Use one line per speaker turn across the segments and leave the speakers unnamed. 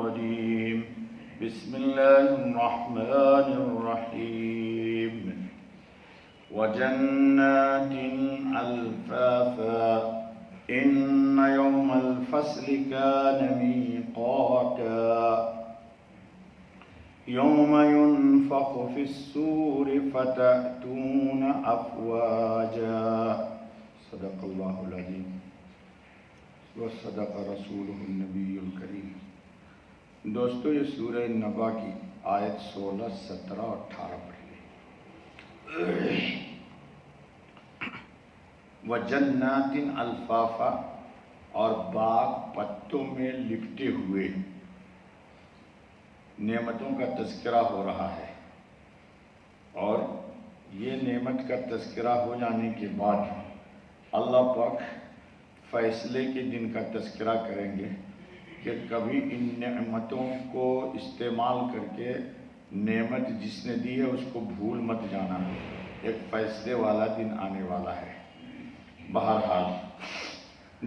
الرجيم بسم الله الرحمن الرحيم وجنات ألفافا إن يوم الفصل كان ميقاتا يوم ينفخ في الصور فتأتون أفواجا صدق الله العظيم وصدق رسوله النبی الکریم۔ دوستو یہ سورہ نبا کی آیت 16، 17 اور 18 پڑھیے۔ وَجَنَّاتٍ أَلْفَافًا، اور باغ پتوں میں لپٹے ہوئے، نعمتوں کا تذکرہ ہو رہا ہے۔ اور یہ نعمت کا تذکرہ ہو جانے کے بعد اللہ پاک فیصلے کے دن کا تذکرہ کریں گے کہ کبھی ان نعمتوں کو استعمال کر کے نعمت جس نے دی ہے اس کو بھول مت جانا، ایک فیصلے والا دن آنے والا ہے۔ بہرحال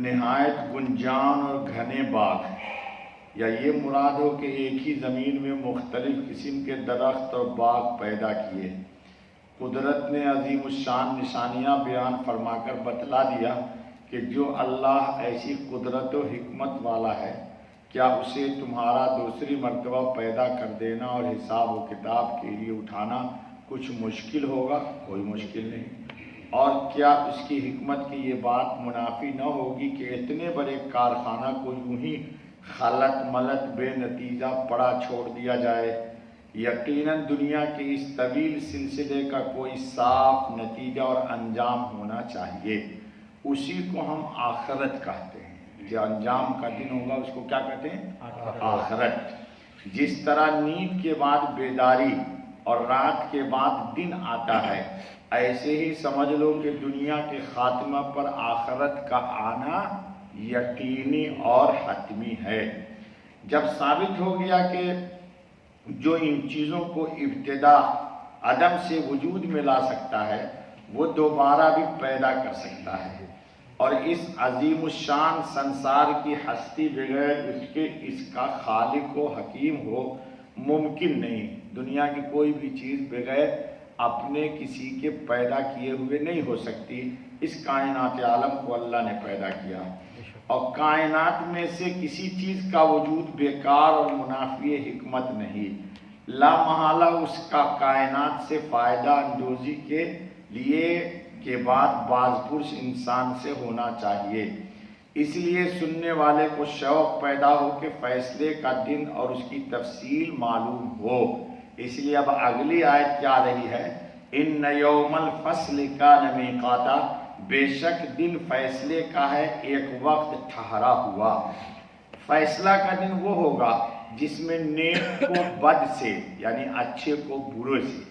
نہایت گنجان اور گھنے باغ، یا یہ مراد ہو کہ ایک ہی زمین میں مختلف قسم کے درخت اور باغ پیدا کیے۔ قدرت نے عظیم الشان نشانیاں بیان فرما کر بتلا دیا کہ جو اللہ ایسی قدرت و حکمت والا ہے، کیا اسے تمہارا دوسری مرتبہ پیدا کر دینا اور حساب و کتاب کے لیے اٹھانا کچھ مشکل ہوگا؟ کوئی مشکل نہیں۔ اور کیا اس کی حکمت کی یہ بات منافی نہ ہوگی کہ اتنے بڑے کارخانہ کو یوں ہی خلط ملط بے نتیجہ پڑا چھوڑ دیا جائے؟ یقیناً دنیا کے اس طویل سلسلے کا کوئی صاف نتیجہ اور انجام ہونا چاہیے، اسی کو ہم آخرت کہتے ہیں۔ جو انجام کا دن ہوگا اس کو کیا کہتے ہیں؟ آخرت۔ جس طرح نیند کے بعد بیداری اور رات کے بعد دن آتا ہے، ایسے ہی سمجھ لو کہ دنیا کے خاتمہ پر آخرت کا آنا یقینی اور حتمی ہے۔ جب ثابت ہو گیا کہ جو ان چیزوں کو ابتدا عدم سے وجود میں لا سکتا ہے وہ دوبارہ بھی پیدا کر سکتا ہے، اور اس عظیم الشان سنسار کی ہستی بغیر اس کا خالق و حکیم ہو ممکن نہیں۔ دنیا کی کوئی بھی چیز بغیر اپنے کسی کے پیدا کیے ہوئے نہیں ہو سکتی۔ اس کائنات عالم کو اللہ نے پیدا کیا، اور کائنات میں سے کسی چیز کا وجود بیکار اور منافی حکمت نہیں۔ لا محالہ اس کا کائنات سے فائدہ اندوزی کے لیے کے بعد باز پرس انسان سے ہونا چاہیے۔ اس لیے سننے والے کو شوق پیدا ہو کہ فیصلے کا دن اور اس کی تفصیل معلوم ہو۔ اس لیے اب اگلی آیت کیا رہی ہے؟ ان یوم الفصل کان میقاتا، بے شک دن فیصلے کا ہے، ایک وقت ٹھہرا ہوا۔ فیصلہ کا دن وہ ہوگا جس میں نیک کو بد سے، یعنی اچھے کو برے سے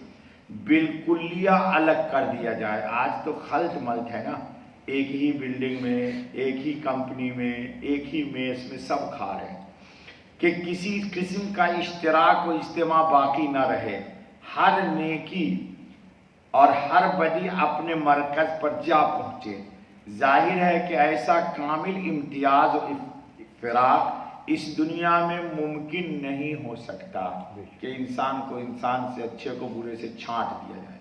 بالکلیہ الگ کر دیا جائے۔ آج تو خلط ملط ہے نا، ایک ہی بلڈنگ میں، ایک ہی کمپنی میں، ایک ہی میس میں سب کھا رہے ہیں کہ کسی قسم کا اشتراک و اجتماع باقی نہ رہے۔ ہر نیکی اور ہر بدی اپنے مرکز پر جا پہنچے۔ ظاہر ہے کہ ایسا کامل امتیاز و افراق اس دنیا میں ممکن نہیں ہو سکتا کہ انسان کو انسان سے، اچھے کو برے سے چھانٹ دیا جائے،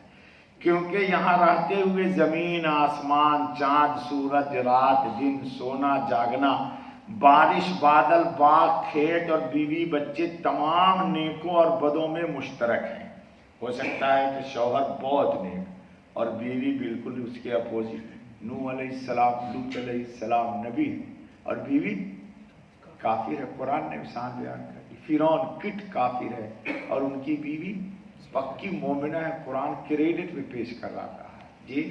کیونکہ یہاں رہتے ہوئے زمین آسمان، چاند سورج، رات دن، سونا جاگنا، بارش بادل، باغ کھیت اور بیوی بچے تمام نیکوں اور بدوں میں مشترک ہیں۔ ہو سکتا ہے کہ شوہر بہت نیک اور بیوی بالکل اس کے اپوزٹ، نوح علیہ السلام، لوط علیہ السلام نبی، اور بیوی کافر ہے۔ قرآن نے شان بیان کر دی، فرعون کٹ کافر ہے اور ان کی بیوی پکی مومنہ ہے۔ قرآن کریڈٹ بھی پیش کر رہا ہے جی۔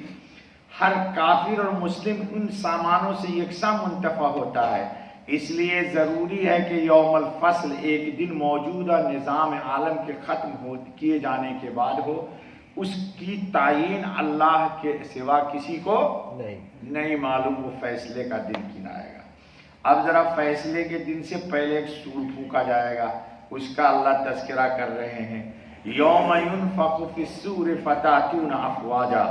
ہر کافر اور مسلم ان سامانوں سے یکساں منتفع ہوتا ہے۔ اس لیے ضروری ہے کہ یوم الفصل ایک دن موجودہ نظام عالم کے ختم کیے جانے کے بعد ہو۔ اس کی تعین اللہ کے سوا کسی کو نہیں معلوم وہ فیصلے کا دن کن آئے گا۔ اب ذرا فیصلے کے دن سے پہلے ایک سور پھونکا جائے گا، اس کا اللہ تذکرہ کر رہے ہیں۔ یوم ینفخ فی الصور فتأتون افواجا،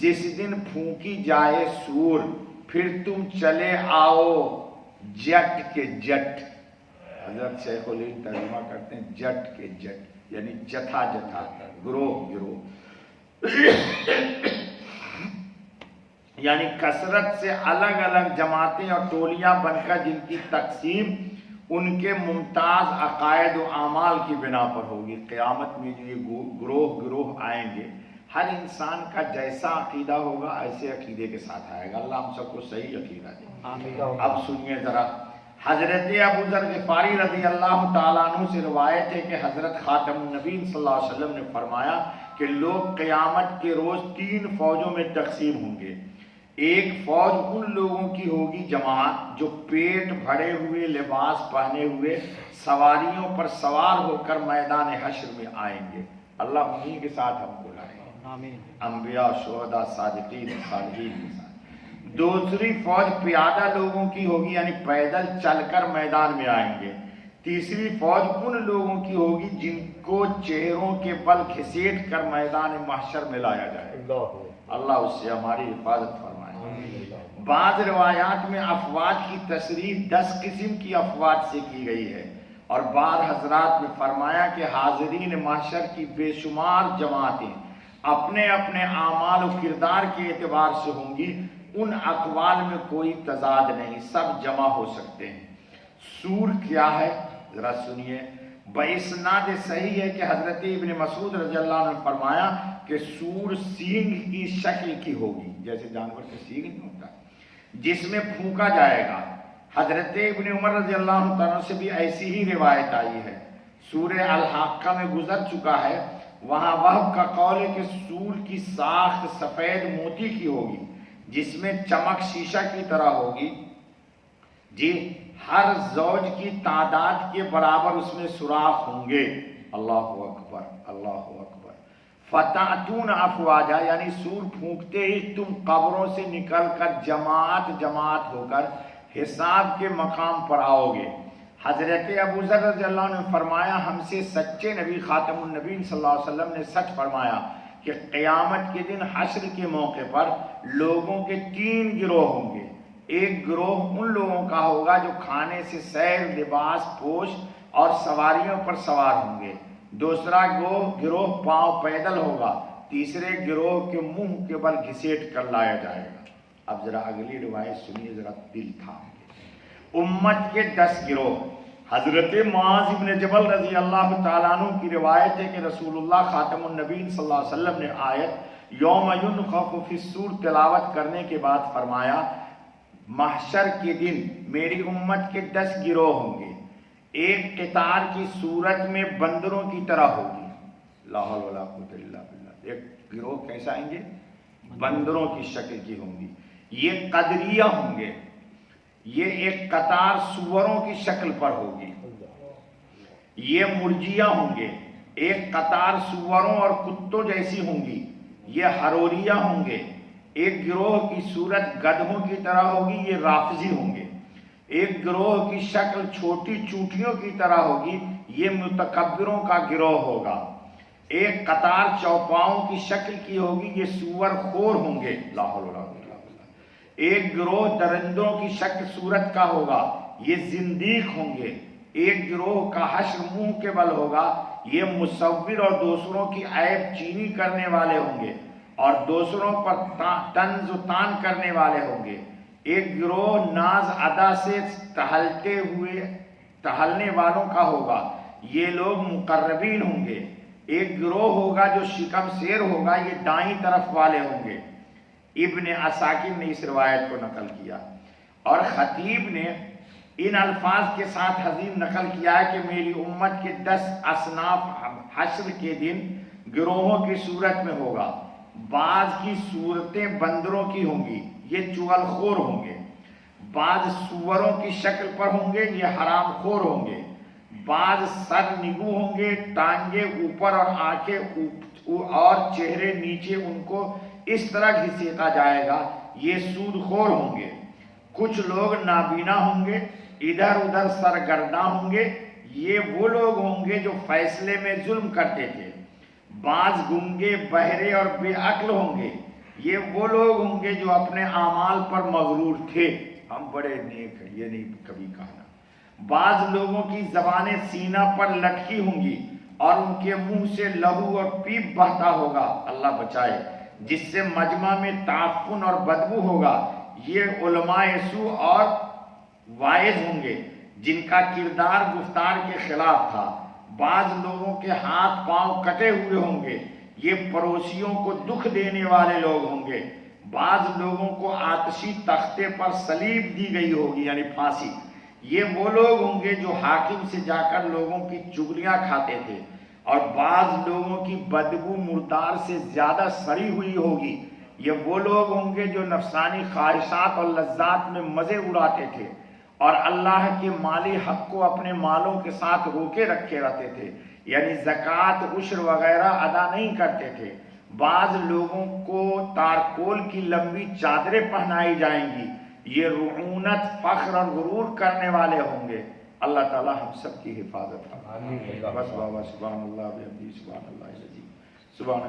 جس دن پھونکی جائے سور پھر تم چلے آؤ جٹ کے جٹ۔ حضرت شیخ الہند ترجمہ کرتے ہیں جٹ کے جٹ، یعنی جتھا جتھا، گروہ گروہ، یعنی کثرت سے الگ الگ جماعتیں اور ٹولیاں بن کر جن کی تقسیم ان کے ممتاز عقائد و اعمال کی بنا پر ہوگی۔ قیامت میں جو یہ گروہ گروہ آئیں گے، ہر انسان کا جیسا عقیدہ ہوگا ایسے عقیدے کے ساتھ آئے گا۔ اللہ ہم سب کو صحیح عقیدہ دے۔ اب سنیے ذرا، حضرت ابو ذر غفاری رضی اللہ تعالیٰ عنہ سے روایت ہے کہ حضرت خاتم النبیین صلی اللہ علیہ وسلم نے فرمایا کہ لوگ قیامت کے روز 3 فوجوں میں تقسیم ہوں گے۔ ایک فوج ان لوگوں کی ہوگی جماعت جو پیٹ بھرے ہوئے، لباس پہنے ہوئے، سواریوں پر سوار ہو کر میدان حشر میں آئیں گے۔ اللہ انہی کے ساتھ ہم کو لائے، انبیاء، شہداء، صادقین، صالحین کے ساتھ۔ دوسری فوج پیادہ لوگوں کی ہوگی، یعنی پیدل چل کر میدان میں آئیں گے۔ تیسری فوج ان لوگوں کی ہوگی جن کو چہروں کے بل گھسیٹ کر میدان محشر میں لایا جائے گا۔ اللہ اس سے ہماری حفاظت فرمائے۔ بعض روایات میں افواج کی تصریح 10 قسم کی افواج سے کی گئی ہے، اور بعض حضرات نے فرمایا کہ حاضرین محشر کی بے شمار جماعتیں اپنے اپنے اعمال و کردار کے اعتبار سے ہوں گی، ان اقوال میں کوئی تضاد نہیں، سب جمع ہو سکتے ہیں۔ سور کیا ہے ذرا سنیے۔ باسناد صحیح ہے کہ حضرت ابن مسعود رضی اللہ عنہ نے فرمایا کہ سور سینگ کی شکل کی ہوگی، جیسے جانور کا سینگ نہیں ہوتا، جس میں پھونکا جائے گا۔ حضرت ابن عمر رضی اللہ عنہ سے بھی ایسی ہی روایت آئی ہے، سورہ الحاقہ میں گزر چکا ہے۔ وہاں وہب کا قول ہے کہ سور کی ساخت سفید موتی کی ہوگی، جس میں چمک شیشہ کی طرح ہوگی، جی ہر زوج کی تعداد کے برابر اس میں سوراخ ہوں گے۔ اللہ اکبر، اللہ اکبر۔ فتاتون افواجا، یعنی سور پھونکتے ہی تم قبروں سے نکل کر جماعت جماعت ہو کر حساب کے مقام پر آؤ گے۔ حضرت ابو ذر رضی اللہ عنہ نے فرمایا ہم سے سچے نبی خاتم النبیین صلی اللہ علیہ وسلم نے سچ فرمایا کہ قیامت کے دن حشر کے موقع پر لوگوں کے 3 گروہ ہوں گے۔ ایک گروہ ان لوگوں کا ہوگا جو کھانے سے سیر، لباس پوش اور سواریوں پر سوار ہوں گے۔ دوسرا گروہ پاؤں پیدل ہوگا۔ تیسرے گروہ کے منہ کے بل گھسیٹ کر لایا جائے گا۔ اب ذرا اگلی روایت سنیے، ذرا دل تھام کے۔ امت کے 10 گروہ۔ حضرت معاذ بن جبل رضی اللہ تعالیٰ عنہ کی روایت ہے کہ رسول اللہ خاتم النبیین صلی اللہ علیہ وسلم نے آیت یوم ینفخ فی الصور تلاوت کرنے کے بعد فرمایا محشر کے دن میری امت کے 10 گروہ ہوں گے، ایک قطار کی صورت میں بندروں کی طرح ہوگی۔ لا حول ولا قوت الا باللہ۔ ایک گروہ کیسا آئیں گے؟ بندروں کی شکل کی ہوں گی۔ یہ قدریہ ہوں گے، یہ ایک قطار سوروں کی شکل پر ہوگی۔ یہ مرجیہ ہوں گے، ایک قطار سوروں اور کتوں جیسی ہوں گی۔ یہ حروریہ ہوں گے، ایک گروہ کی صورت گدھوں کی طرح ہوگی، یہ رافضی ہوں گے۔ ایک گروہ کی شکل چھوٹی چونٹیوں کی طرح ہوگی، یہ متکبروں کا گروہ ہوگا۔ ایک قطار چوپاؤں کی شکل کی ہوگی، یہ سور خور ہوں گے۔ لا حول ولا قوت الا باللہ۔ ایک گروہ درندوں کی شکل صورت کا ہوگا، یہ زندیق ہوں گے۔ ایک گروہ کا حشر منہ کے بل ہوگا، یہ مصور اور دوسروں کی عیب چینی کرنے والے ہوں گے اور دوسروں پر طنز و تان کرنے والے ہوں گے۔ ایک گروہ ناز ادا سے ٹہلنے والوں کا ہوگا، یہ لوگ مقربین ہوں گے۔ ایک گروہ ہوگا جو شکم سیر ہوگا، یہ دائیں طرف والے ہوں گے۔ ابن عساکر نے اس روایت کو نقل کیا، اور خطیب نے ان الفاظ کے ساتھ حدیث نقل کیا ہے کہ میری امت کے 10 اصناف حشر کے دن گروہوں کی صورت میں ہوگا۔ بعض کی صورتیں بندروں کی ہوں گی، یہ چغل خور ہوں گے۔ بعض سوروں کی شکل پر ہوں گے، یہ حرام خور ہوں گے۔ بعض سر نگو ہوں گے، ٹانگیں اوپر اور آنکھیں اور چہرے نیچے، ان کو اس طرح گھسیٹا جائے گا، یہ سود خور ہوں گے۔ کچھ لوگ نابینا ہوں گے، ادھر ادھر سرگرداں ہوں گے، یہ وہ لوگ ہوں گے جو فیصلے میں ظلم کرتے تھے۔ بعض گنگے، بہرے اور بے عقل ہوں گے، یہ وہ لوگ ہوں گے جو اپنے اعمال پر مغرور تھے، ہم بڑے نیک ہیں، یہ نہیں کبھی کہنا۔ بعض لوگوں کی زبانیں سینہ پر لٹکی ہوں گی اور ان کے منہ سے لہو اور پیپ بہتا ہوگا، اللہ بچائے، جس سے مجمع میں تعفن اور بدبو ہوگا۔ یہ علماء سوء اور واعظ ہوں گے جن کا کردار گفتار کے خلاف تھا۔ بعض لوگوں کے ہاتھ پاؤں کٹے ہوئے ہوں گے، یہ پڑوسیوں کو دکھ دینے والے لوگ ہوں گے۔ بعض لوگوں کو آتشی تختے پر صلیب دی گئی ہوگی، یعنی پھانسی۔ یہ وہ لوگ ہوں گے جو حاکم سے جا کر لوگوں کی چغلیاں کھاتے تھے، اور بعض لوگوں کی بدبو مردار سے زیادہ سڑی ہوئی ہوگی۔ یہ وہ لوگ ہوں گے جو نفسانی خواہشات اور لذات میں مزے اڑاتے تھے اور اللہ کے مالی حق کو اپنے مالوں کے ساتھ روکے رکھے رہتے تھے، یعنی زکوٰۃ، عشر وغیرہ ادا نہیں کرتے تھے۔ بعض لوگوں کو تارکول کی لمبی چادریں پہنائی جائیں گی، یہ رعونت، فخر اور غرور کرنے والے ہوں گے۔ اللہ تعالی ہم سب کی حفاظت فرمائے۔ بس بابا، سبحان اللہ بحمدہ، سبحان اللہ العظیم، سبحان